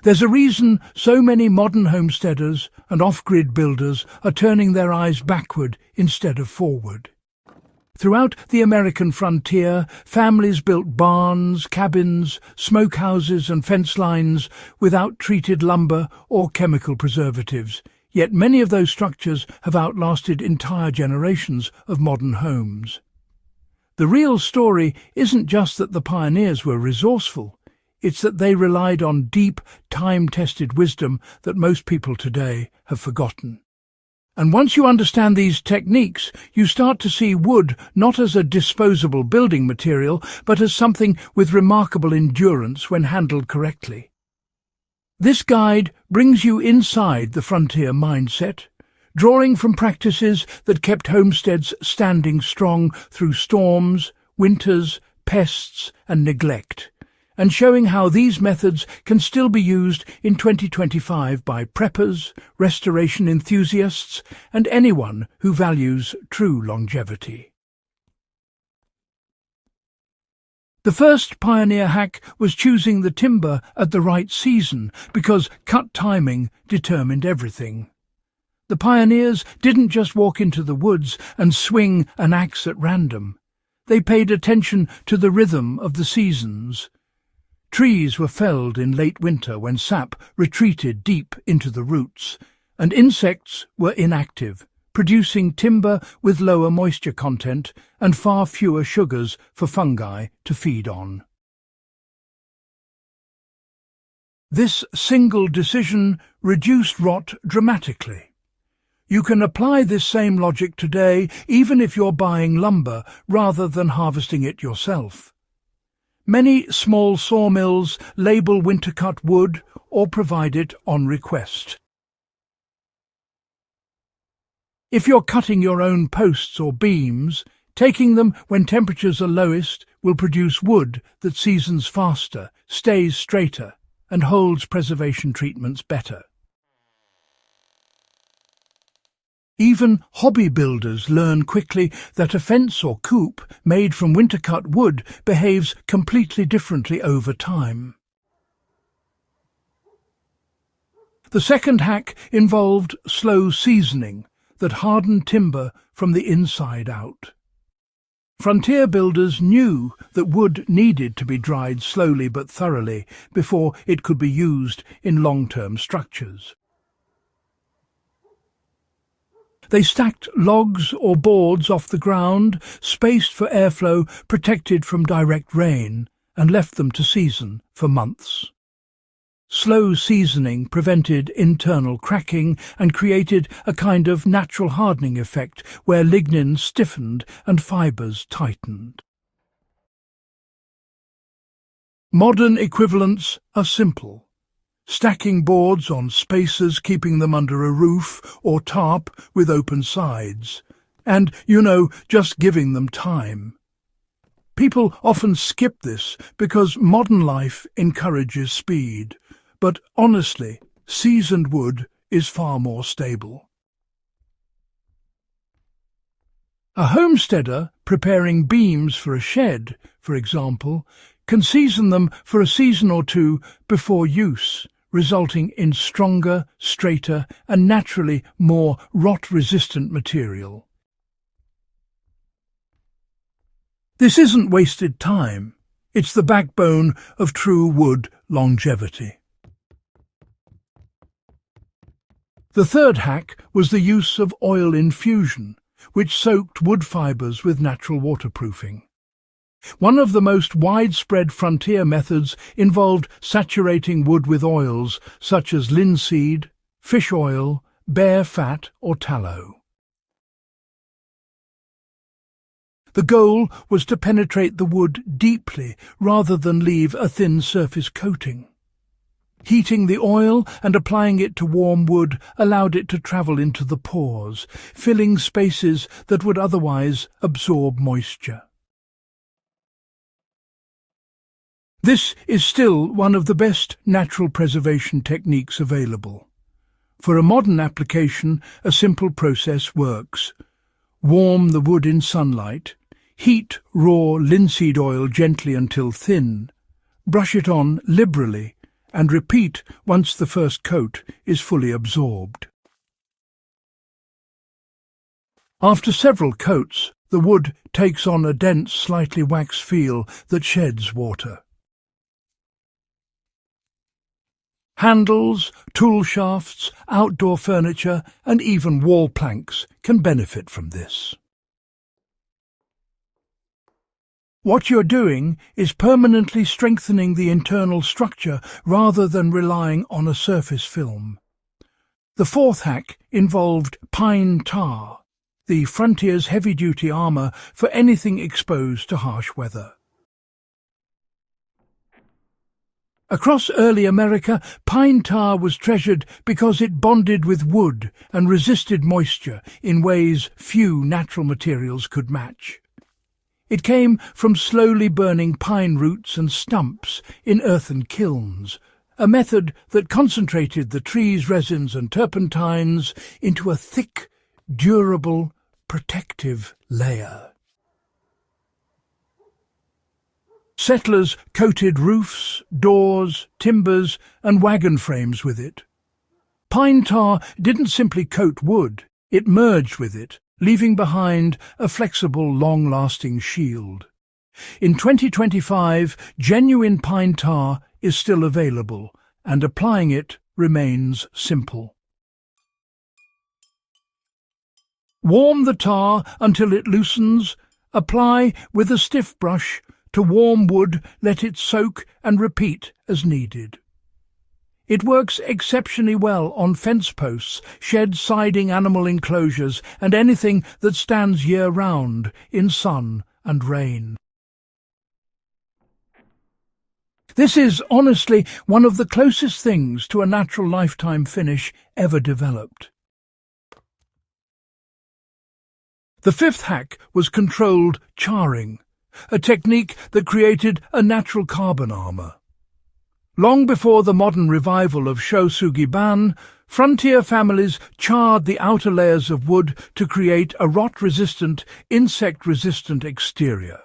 There's a reason so many modern homesteaders and off-grid builders are turning their eyes backward instead of forward. Throughout the American frontier, families built barns, cabins, smokehouses and fence lines without treated lumber or chemical preservatives, yet many of those structures have outlasted entire generations of modern homes. The real story isn't just that the pioneers were resourceful, it's that they relied on deep, time-tested wisdom that most people today have forgotten. And once you understand these techniques, you start to see wood not as a disposable building material, but as something with remarkable endurance when handled correctly. This guide brings you inside the frontier mindset, drawing from practices that kept homesteads standing strong through storms, winters, pests and neglect, and showing how these methods can still be used in 2025 by preppers, restoration enthusiasts, and anyone who values true longevity. The first pioneer hack was choosing the timber at the right season, because cut timing determined everything. The pioneers didn't just walk into the woods and swing an axe at random. They paid attention to the rhythm of the seasons. Trees were felled in late winter when sap retreated deep into the roots, and insects were inactive, producing timber with lower moisture content and far fewer sugars for fungi to feed on. This single decision reduced rot dramatically. You can apply this same logic today even if you're buying lumber rather than harvesting it yourself. Many small sawmills label winter-cut wood or provide it on request. If you're cutting your own posts or beams, taking them when temperatures are lowest will produce wood that seasons faster, stays straighter, and holds preservation treatments better. Even hobby builders learn quickly that a fence or coop made from winter-cut wood behaves completely differently over time. The second hack involved slow seasoning that hardened timber from the inside out. Frontier builders knew that wood needed to be dried slowly but thoroughly before it could be used in long-term structures. They stacked logs or boards off the ground, spaced for airflow, protected from direct rain, and left them to season for months. Slow seasoning prevented internal cracking and created a kind of natural hardening effect where lignin stiffened and fibres tightened. Modern equivalents are simple. Stacking boards on spacers, keeping them under a roof or tarp with open sides, and, just giving them time. People often skip this because modern life encourages speed, but honestly, seasoned wood is far more stable. A homesteader preparing beams for a shed, for example, can season them for a season or two before use, resulting in stronger, straighter, and naturally more rot-resistant material. This isn't wasted time. It's the backbone of true wood longevity. The third hack was the use of oil infusion, which soaked wood fibres with natural waterproofing. One of the most widespread frontier methods involved saturating wood with oils such as linseed, fish oil, bear fat or tallow. The goal was to penetrate the wood deeply rather than leave a thin surface coating. Heating the oil and applying it to warm wood allowed it to travel into the pores, filling spaces that would otherwise absorb moisture. This is still one of the best natural preservation techniques available. For a modern application, a simple process works. Warm the wood in sunlight, heat raw linseed oil gently until thin, brush it on liberally, and repeat once the first coat is fully absorbed. After several coats, the wood takes on a dense, slightly waxed feel that sheds water. Handles, tool shafts, outdoor furniture, and even wall planks can benefit from this. What you're doing is permanently strengthening the internal structure rather than relying on a surface film. The fourth hack involved pine tar, the frontier's heavy-duty armour for anything exposed to harsh weather. Across early America, pine tar was treasured because it bonded with wood and resisted moisture in ways few natural materials could match. It came from slowly burning pine roots and stumps in earthen kilns, a method that concentrated the tree's resins and turpentines into a thick, durable, protective layer. Settlers coated roofs, doors, timbers, and wagon frames with it. Pine tar didn't simply coat wood, it merged with it, leaving behind a flexible, long-lasting shield. In 2025, genuine pine tar is still available, and applying it remains simple. Warm the tar until it loosens. Apply with a stiff brush. To warm wood, let it soak and repeat as needed. It works exceptionally well on fence posts, shed siding, animal enclosures, and anything that stands year-round in sun and rain. This is honestly one of the closest things to a natural lifetime finish ever developed. The fifth hack was controlled charring, a technique that created a natural carbon armour. Long before the modern revival of Shosugi-ban, frontier families charred the outer layers of wood to create a rot-resistant, insect-resistant exterior.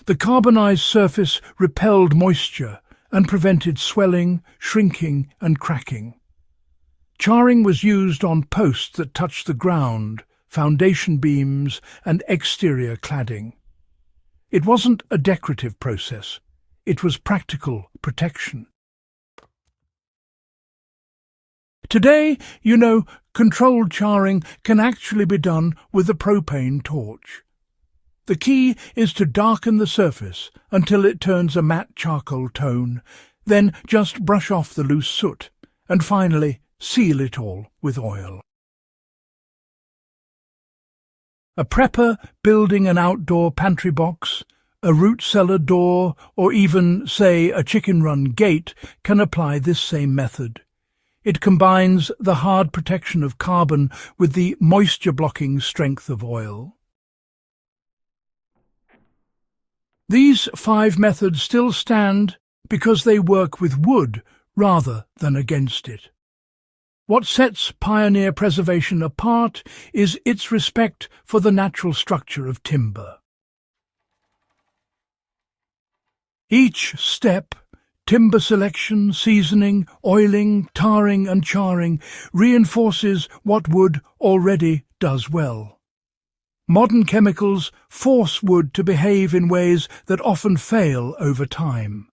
The carbonized surface repelled moisture and prevented swelling, shrinking, and cracking. Charring was used on posts that touched the ground, foundation beams, and exterior cladding. It wasn't a decorative process. It was practical protection. Today, controlled charring can actually be done with a propane torch. The key is to darken the surface until it turns a matte charcoal tone, then just brush off the loose soot, and finally seal it all with oil. A prepper building an outdoor pantry box, a root cellar door, or even, say, a chicken run gate can apply this same method. It combines the hard protection of carbon with the moisture-blocking strength of oil. These 5 methods still stand because they work with wood rather than against it. What sets pioneer preservation apart is its respect for the natural structure of timber. Each step, timber selection, seasoning, oiling, tarring and charring, reinforces what wood already does well. Modern chemicals force wood to behave in ways that often fail over time.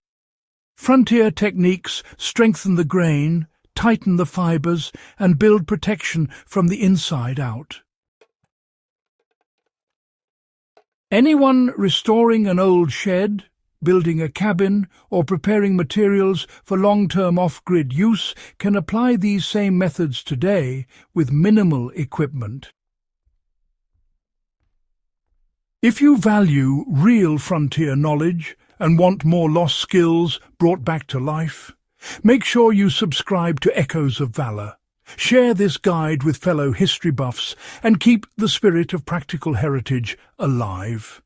Frontier techniques strengthen the grain, tighten the fibers, and build protection from the inside out. Anyone restoring an old shed, building a cabin, or preparing materials for long-term off-grid use can apply these same methods today with minimal equipment. If you value real frontier knowledge and want more lost skills brought back to life, make sure you subscribe to Echoes of Valor. Share this guide with fellow history buffs and keep the spirit of practical heritage alive.